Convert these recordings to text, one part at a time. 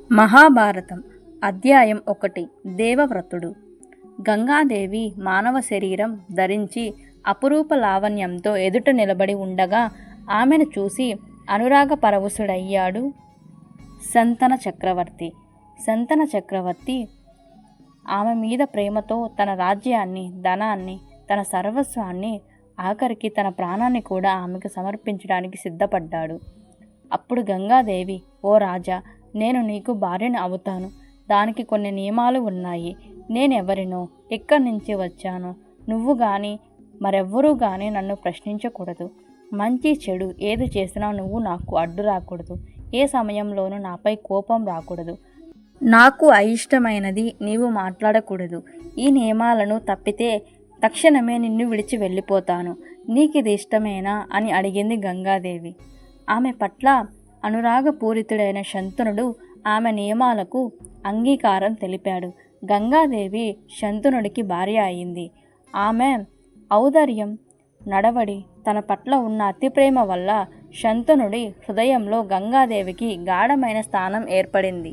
మహాభారతం అధ్యాయం 1 దేవవ్రతుడు. గంగాదేవి మానవ శరీరం ధరించి అపురూప లావణ్యంతో ఎదుట నిలబడి ఉండగా ఆమెను చూసి అనురాగ పరవశుడయ్యాడు శంతన చక్రవర్తి. శంతన చక్రవర్తి ఆమె మీద ప్రేమతో తన రాజ్యాన్ని, ధనాన్ని, తన సర్వస్వాన్ని, ఆఖరికి తన ప్రాణాన్ని కూడా ఆమెకు సమర్పించడానికి సిద్ధపడ్డాడు. అప్పుడు గంగాదేవి, ఓ రాజా, నేను నీకు భార్యని అవుతాను. దానికి కొన్ని నియమాలు ఉన్నాయి. నేనెవరినో, ఎక్కడి నుంచి వచ్చానో నువ్వు కానీ మరెవ్వరూ కానీ నన్ను ప్రశ్నించకూడదు. మంచి చెడు ఏది చేసినా నువ్వు నాకు అడ్డు రాకూడదు. ఏ సమయంలోనూ నాపై కోపం రాకూడదు. నాకు అయిష్టమైనది నీవు మాట్లాడకూడదు. ఈ నియమాలను తప్పితే తక్షణమే నిన్ను విడిచి వెళ్ళిపోతాను. నీకిది ఇష్టమేనా అని అడిగింది గంగాదేవి. ఆమె పట్ల అనురాగపూరితుడైన శంతనుడు ఆమె నియమాలకు అంగీకారం తెలిపాడు. గంగాదేవి శంతనుడికి భార్య అయింది. ఆమె ఔదార్యం, నడవడి, తన పట్ల ఉన్న అతి ప్రేమ వల్ల శంతనుడి హృదయంలో గంగాదేవికి గాఢమైన స్థానం ఏర్పడింది.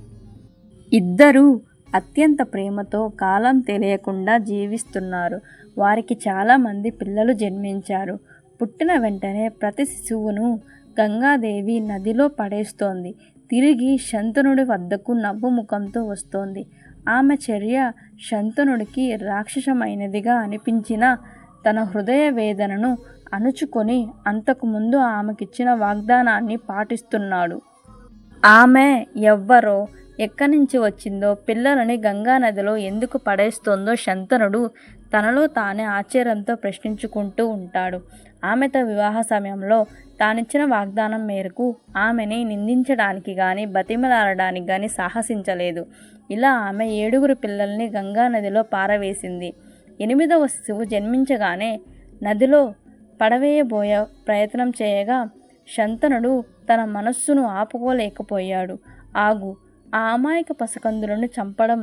ఇద్దరూ అత్యంత ప్రేమతో కాలం తెలియకుండా జీవిస్తున్నారు. వారికి చాలామంది పిల్లలు జన్మించారు. పుట్టిన వెంటనే ప్రతి శిశువును గంగాదేవి నదిలో పడేస్తోంది. తిరిగి శంతనుడి వద్దకు నవ్వు ముఖంతో వస్తోంది. ఆమె చర్య శంతనుడికి రాక్షసమైనదిగా అనిపించిన తన హృదయ వేదనను అణుచుకొని అంతకుముందు ఆమెకిచ్చిన వాగ్దానాన్ని పాటిస్తున్నాడు. ఆమె ఎవ్వరో, ఎక్కడి నుంచి వచ్చిందో, పిల్లలని గంగానదిలో ఎందుకు పడేస్తోందో శంతనుడు తనలో తానే ఆశ్చర్యంతో ప్రశ్నించుకుంటూ ఉంటాడు. ఆమెతో వివాహ సమయంలో తానిచ్చిన వాగ్దానం మేరకు ఆమెని నిందించడానికి కానీ బతిమలాడడానికి కానీ సాహసించలేదు. ఇలా ఆమె 7 పిల్లల్ని గంగానదిలో పారవేసింది. 8వ శిశువు జన్మించగానే నదిలో పడవేయబోయే ప్రయత్నం చేయగా శంతనుడు తన మనస్సును ఆపుకోలేకపోయాడు. ఆగు, ఆ అమాయక పసికందులను చంపడం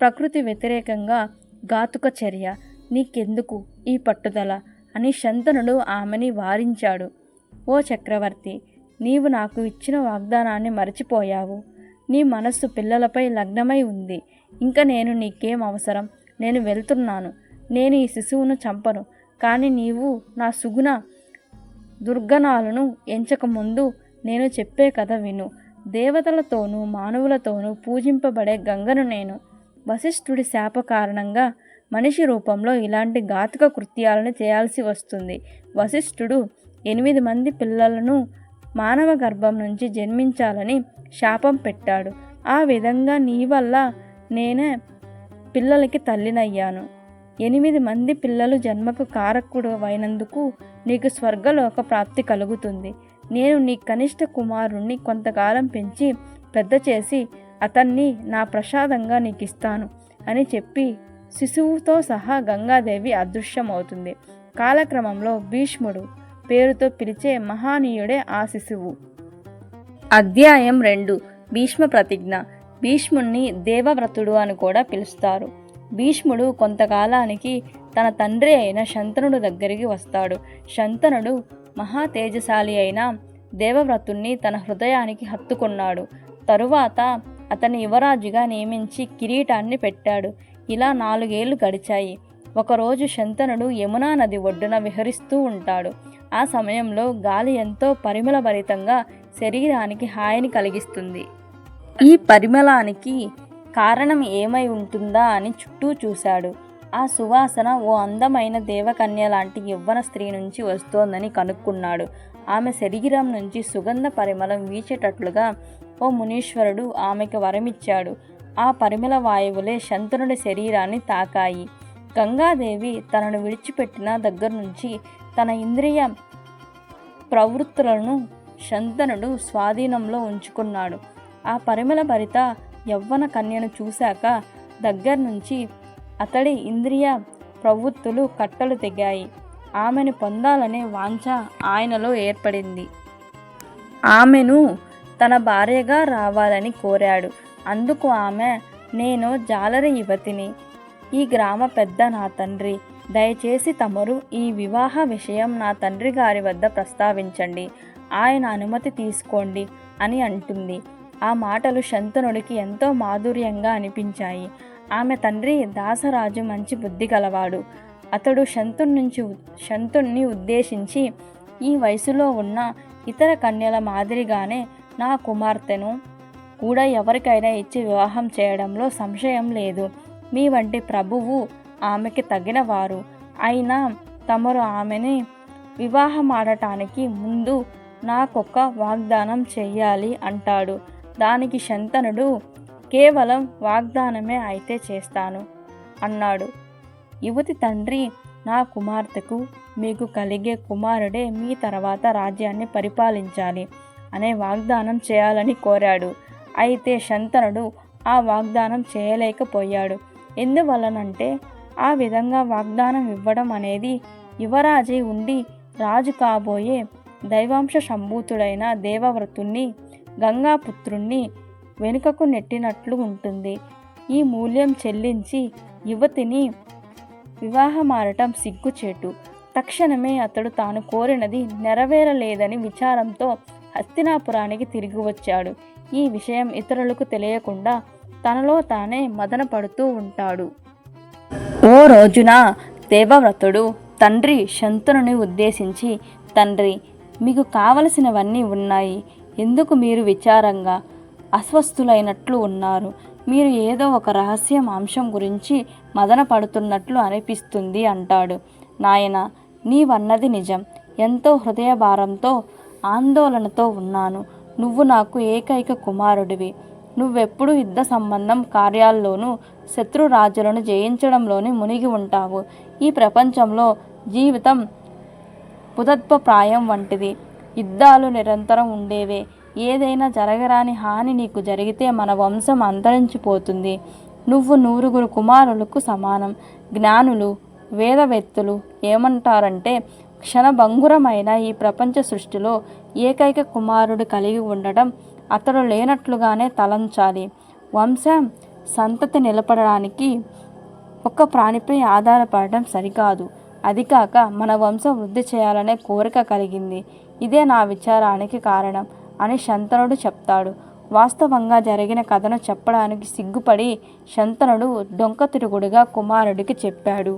ప్రకృతి వ్యతిరేకంగా ఘాతుక చర్య. నీకెందుకు ఈ పట్టుదల అని శంతనుడు ఆమెని వారించాడు. ఓ చక్రవర్తి, నీవు నాకు ఇచ్చిన వాగ్దానాన్ని మరచిపోయావు. నీ మనస్సు పిల్లలపై లగ్నమై ఉంది. ఇంకా నేను నీకేం అవసరం? నేను వెళ్తున్నాను. నేను ఈ శిశువును చంపను. కానీ నీవు నా సుగుణ దుర్గణాలను ఎంచకముందు నేను చెప్పే కథ విను. దేవతలతోనూ మానవులతోనూ పూజింపబడే గంగను నేను. వశిష్ఠుడి శాప కారణంగా మనిషి రూపంలో ఇలాంటి ఘాతుక కృత్యాలను చేయాల్సి వస్తుంది. వశిష్ఠుడు 8 మంది పిల్లలను మానవ గర్భం నుంచి జన్మించాలని శాపం పెట్టాడు. ఆ విధంగా నీ వల్ల నేనే పిల్లలకి తల్లినయ్యాను. 8 మంది పిల్లలు జన్మకు కారకుడు అయినందుకు నీకు స్వర్గలోక ప్రాప్తి కలుగుతుంది. నేను నీ కనిష్ట కుమారుణ్ణి కొంతకాలం పెంచి పెద్ద చేసి అతన్ని నా ప్రసాదంగా నీకు ఇస్తాను అని చెప్పి శిశువుతో సహా గంగాదేవి అదృశ్యమవుతుంది. కాలక్రమంలో భీష్ముడు పేరుతో పిలిచే మహానీయుడే ఆ శిశువు. అధ్యాయం 2 భీష్మ ప్రతిజ్ఞ. భీష్ముణ్ణి దేవవ్రతుడు అని కూడా పిలుస్తారు. భీష్ముడు కొంతకాలానికి తన తండ్రి అయిన శంతనుడు దగ్గరికి వస్తాడు. శంతనుడు మహా తేజశాలి అయిన దేవవ్రతుణ్ణి తన హృదయానికి హత్తుకున్నాడు. తరువాత అతని యువరాజుగా నియమించి కిరీటాన్ని పెట్టాడు. ఇలా 4 ఏళ్లు గడిచాయి. ఒకరోజు శంతనుడు యమునా నది ఒడ్డున విహరిస్తూ ఉంటాడు. ఆ సమయంలో గాలి ఎంతో పరిమళభరితంగా శరీరానికి హాయిని కలిగిస్తుంది. ఈ పరిమళానికి కారణం ఏమై ఉంటుందా అని చుట్టూ చూశాడు. ఆ సువాసన ఓ అందమైన దేవకన్య లాంటి యవ్వన స్త్రీ నుంచి వస్తోందని కనుక్కున్నాడు. ఆమె శరీరం నుంచి సుగంధ పరిమళం వీచేటట్లుగా ఓ మునీశ్వరుడు ఆమెకు వరమిచ్చాడు. ఆ పరిమళ వాయువులే శంతనుడి శరీరాన్ని తాకాయి. గంగాదేవి తనను విడిచిపెట్టిన దగ్గర నుంచి తన ఇంద్రియ ప్రవృత్తులను శంతనుడు స్వాధీనంలో ఉంచుకున్నాడు. ఆ పరిమళ భరిత యవ్వన కన్యను చూశాక దగ్గర నుంచి అతడి ఇంద్రియ ప్రవృత్తులు కట్టలు తెగాయి. ఆమెను పొందాలనే వాంఛ ఆయనలో ఏర్పడింది. ఆమెను తన భార్యగా రావాలని కోరాడు. అందుకు ఆమె, నేను జాలరి యువతిని. ఈ గ్రామ పెద్ద నా తండ్రి. దయచేసి తమరు ఈ వివాహ విషయం నా తండ్రి గారి వద్ద ప్రస్తావించండి. ఆయన అనుమతి తీసుకోండి అని అంటుంది. ఆ మాటలు శంతనుడికి ఎంతో మాధుర్యంగా అనిపించాయి. ఆమె తండ్రి దాసరాజు మంచి బుద్ధి గలవాడు. అతడు శంతుణ్ణి ఉద్దేశించి, ఈ వయసులో ఉన్న ఇతర కన్యల మాదిరిగానే నా కుమార్తెను కూడా ఎవరికైనా ఇచ్చి వివాహం చేయడంలో సంశయం లేదు. మీ వంటి ప్రభువు ఆమెకి తగినవారు. అయినా తమరు ఆమెని వివాహమాడటానికి ముందు నాకొక వాగ్దానం చెయ్యాలి అంటాడు. దానికి శంతనుడు, కేవలం వాగ్దానమే అయితే చేస్తాను అన్నాడు. యువతి తండ్రి, నా కుమార్తెకు మీకు కలిగే కుమారుడే మీ తర్వాత రాజ్యాన్ని పరిపాలించాలి అనే వాగ్దానం చేయాలని కోరాడు. అయితే శంతనుడు ఆ వాగ్దానం చేయలేకపోయాడు. ఎందువలనంటే ఆ విధంగా వాగ్దానం ఇవ్వడం అనేది యువరాజై ఉండి రాజు కాబోయే దైవాంశ సంభూతుడైన దేవవ్రతుణ్ణి, గంగాపుత్రుణ్ణి వెనుకకు నెట్టినట్లు ఉంటుంది. ఈ మూల్యం చెల్లించి యువతిని వివాహమాడటం సిగ్గుచేటు. తక్షణమే అతడు తాను కోరినది నెరవేరలేదని విచారంతో హస్తినాపురానికి తిరిగి వచ్చాడు. ఈ విషయం ఇతరులకు తెలియకుండా తనలో తానే మదన పడుతూ ఉంటాడు. ఓ రోజున దేవవ్రతుడు తండ్రి శంతనుని ఉద్దేశించి, తండ్రి, మీకు కావలసినవన్నీ ఉన్నాయి. ఎందుకు మీరు విచారంగా అస్వస్థులైనట్లు ఉన్నారు? మీరు ఏదో ఒక రహస్యం అంశం గురించి మదన పడుతున్నట్లు అనిపిస్తుంది అంటాడు. నాయనా, నీవన్నది నిజం. ఎంతో హృదయభారంతో ఆందోళనతో ఉన్నాను. నువ్వు నాకు ఏకైక కుమారుడివి. నువ్వెప్పుడు యుద్ధ సంబంధం కార్యాల్లోనూ శత్రురాజులను జయించడంలోనే మునిగి ఉంటావు. ఈ ప్రపంచంలో జీవితం పుతత్వప్రాయం వంటిది. యుద్ధాలు నిరంతరం ఉండేవే. ఏదైనా జరగరాని హాని నీకు జరిగితే మన వంశం అంతరించిపోతుంది. నువ్వు 9 కుమారులకు సమానం. జ్ఞానులు, వేదవేత్తలు ఏమంటారంటే, క్షణభంగురమైన ఈ ప్రపంచ సృష్టిలో ఏకైక కుమారుడు కలిగి ఉండడం అతడు లేనట్లుగానే తలంచాలి. వంశం సంతతి నిలబడడానికి ఒక్క ప్రాణిపై ఆధారపడడం సరికాదు. అది కాక మన వంశం వృద్ధి చేయాలనే కోరిక కలిగింది. ఇదే నా విచారానికి కారణం అని శంతనుడు చెప్తాడు. వాస్తవంగా జరిగిన కథను చెప్పడానికి సిగ్గుపడి శంతనుడు డొంకతిరుగుడుగా కుమారుడికి చెప్పాడు.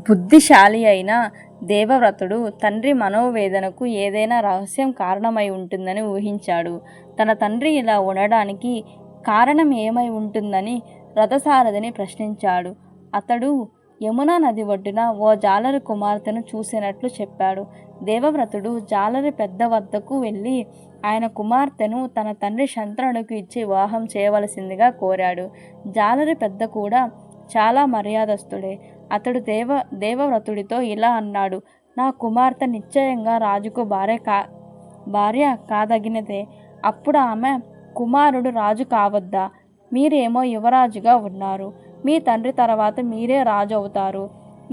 బుద్ధిశాలి అయిన దేవవ్రతుడు తండ్రి మనోవేదనకు ఏదైనా రహస్యం కారణమై ఉంటుందని ఊహించాడు. తన తండ్రి ఇలా ఉండడానికి కారణం ఏమై ఉంటుందని రథసారథిని ప్రశ్నించాడు. అతడు యమునా నది ఒడ్డున ఓ జాలరి కుమార్తెను చూసినట్లు చెప్పాడు. దేవవ్రతుడు జాలరి పెద్ద వద్దకు వెళ్ళి ఆయన కుమార్తెను తన తండ్రి శంతనుడికి ఇచ్చి వివాహం చేయవలసిందిగా కోరాడు. జాలరి పెద్ద కూడా చాలా మర్యాదస్తుడే. అతడు దేవవ్రతుడితో ఇలా అన్నాడు, నా కుమార్తె నిశ్చయంగా రాజుకు భార్య కాదగినదే. అప్పుడు ఆమె, కుమారుడు రాజు కావద్దా? మీరేమో యువరాజుగా ఉన్నారు. మీ తండ్రి తర్వాత మీరే రాజు అవుతారు.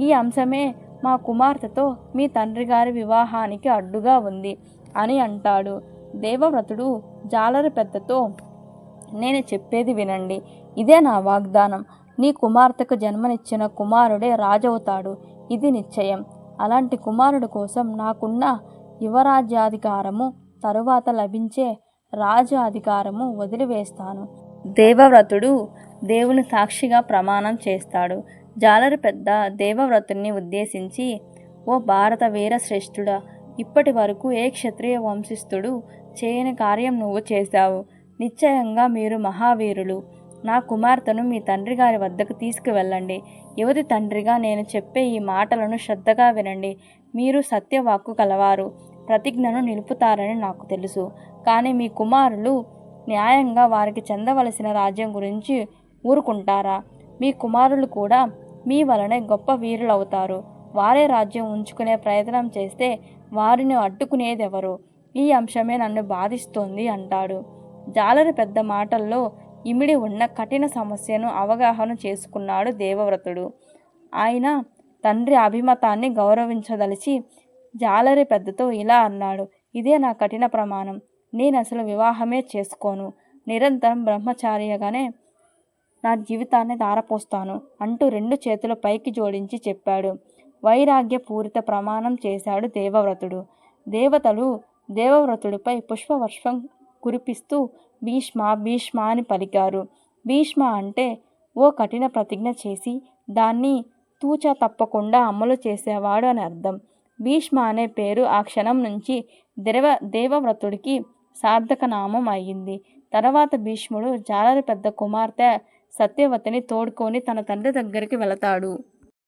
ఈ అంశమే మా కుమార్తెతో మీ తండ్రి గారి వివాహానికి అడ్డుగా ఉంది అని అంటాడు. దేవవ్రతుడు జాలరి పెద్దతో, నేను చెప్పేది వినండి. ఇదే నా వాగ్దానం. నీ కుమార్తెకు జన్మనిచ్చిన కుమారుడే రాజవుతాడు. ఇది నిశ్చయం. అలాంటి కుమారుడు కోసం నాకున్న యువరాజ్యాధికారము తరువాత లభించే రాజు అధికారము వదిలివేస్తాను. దేవవ్రతుడు దేవుని సాక్షిగా ప్రమాణం చేస్తాడు. జాలరి పెద్ద దేవవ్రతుణ్ణి ఉద్దేశించి, ఓ భారత వీరశ్రేష్ఠుడా, ఇప్పటి వరకు ఏ క్షత్రియ వంశస్థుడు చేయని కార్యం నువ్వు చేశావు. నిశ్చయంగా మీరు మహావీరులు. నా కుమార్తెను మీ తండ్రి గారి వద్దకు తీసుకువెళ్ళండి. యువతి తండ్రిగా నేను చెప్పే ఈ మాటలను శ్రద్ధగా వినండి. మీరు సత్యవాక్కు కలవారు, ప్రతిజ్ఞను నిలుపుతారని నాకు తెలుసు. కానీ మీ కుమారులు న్యాయంగా వారికి చెందవలసిన రాజ్యం గురించి ఊరుకుంటారా? మీ కుమారులు కూడా మీ వలనే గొప్ప వీరులవుతారు. వారే రాజ్యం ఉంచుకునే ప్రయత్నం చేస్తే వారిని అడ్డుకునేదెవరు? ఈ అంశమే నన్ను బాధిస్తోంది అంటాడు. జాలరి పెద్ద మాటల్లో ఇమిడి ఉన్న కఠిన సమస్యను అవగాహన చేసుకున్నాడు దేవవ్రతుడు. ఆయన తండ్రి అభిమతాన్ని గౌరవించదలిచి జాలరి పెద్దతో ఇలా అన్నాడు, ఇదే నా కఠిన ప్రమాణం. నేను అసలు వివాహమే చేసుకోను. నిరంతరం బ్రహ్మచారిగానే నా జీవితాన్ని ధారపోస్తాను అంటూ 2 చేతుల పైకి జోడించి చెప్పాడు. వైరాగ్యపూరిత ప్రమాణం చేశాడు దేవవ్రతుడు. దేవతలు దేవవ్రతుడిపై పుష్పవర్షం కురిపిస్తూ భీష్మ భీష్మ అని పలికారు. భీష్మ అంటే ఓ కఠిన ప్రతిజ్ఞ చేసి దాన్ని తూచా తప్పకుండా అమలు చేసేవాడు అని అర్థం. భీష్మ అనే పేరు ఆ క్షణం నుంచి దేవవ్రతుడికి సార్థక నామం అయ్యింది. తర్వాత భీష్ముడు జాలరి పెద్ద కుమార్తె సత్యవతిని తోడుకొని తన తండ్రి దగ్గరికి వెళతాడు.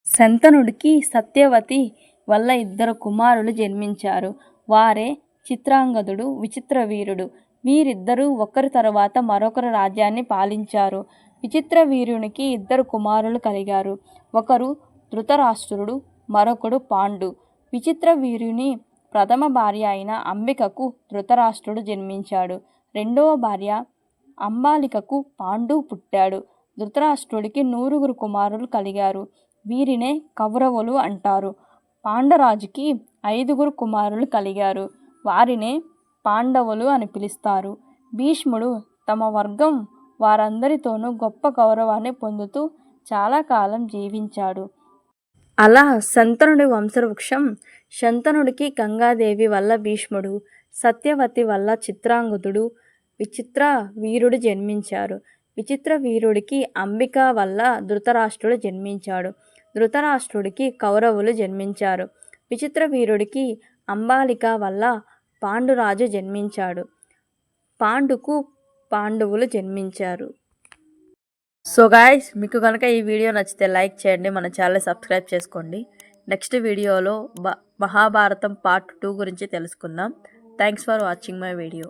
శంతనుడికి సత్యవతి వల్ల 2 కుమారులు జన్మించారు. వారే చిత్రాంగదుడు, విచిత్రవీర్యుడు. వీరిద్దరూ ఒకరి తరువాత మరొకరు రాజ్యాన్ని పాలించారు. విచిత్రవీర్యునికి 2 కుమారులు కలిగారు. ఒకరు ధృతరాష్ట్రుడు, మరొకడు పాండు. విచిత్రవీర్యుని ప్రథమ భార్య అయిన అంబికకు ధృతరాష్ట్రుడు జన్మించాడు. రెండవ భార్య అంబాలికకు పాండు పుట్టాడు. ధృతరాష్ట్రుడికి 9 కుమారులు కలిగారు. వీరినే కౌరవులు అంటారు. పాండరాజుకి 5 కుమారులు కలిగారు. వారినే పాండవులు అని పిలుస్తారు. భీష్ముడు తమ వర్గం వారందరితోనూ గొప్ప గౌరవాన్ని పొందుతూ చాలా కాలం జీవించాడు. అలా శంతనుడి వంశవృక్షం. శంతనుడికి గంగాదేవి వల్ల భీష్ముడు, సత్యవతి వల్ల చిత్రాంగదుడు, విచిత్ర వీరుడు జన్మించారు. విచిత్ర వీరుడికి అంబిక వల్ల ధృతరాష్ట్రుడు జన్మించాడు. ధృతరాష్ట్రుడికి కౌరవులు జన్మించారు. విచిత్ర వీరుడికి అంబాలిక వల్ల పాండురాజు జన్మించాడు. పాండుకు పాండవులు జన్మించారు. సో గాయ్స్, మీకు కనుక ఈ వీడియో నచ్చితే లైక్ చేయండి, మన ఛానల్ సబ్స్క్రైబ్ చేసుకోండి. నెక్స్ట్ వీడియోలో మహాభారతం పార్ట్ 2 గురించి తెలుసుకుందాం. Thanks for watching my video.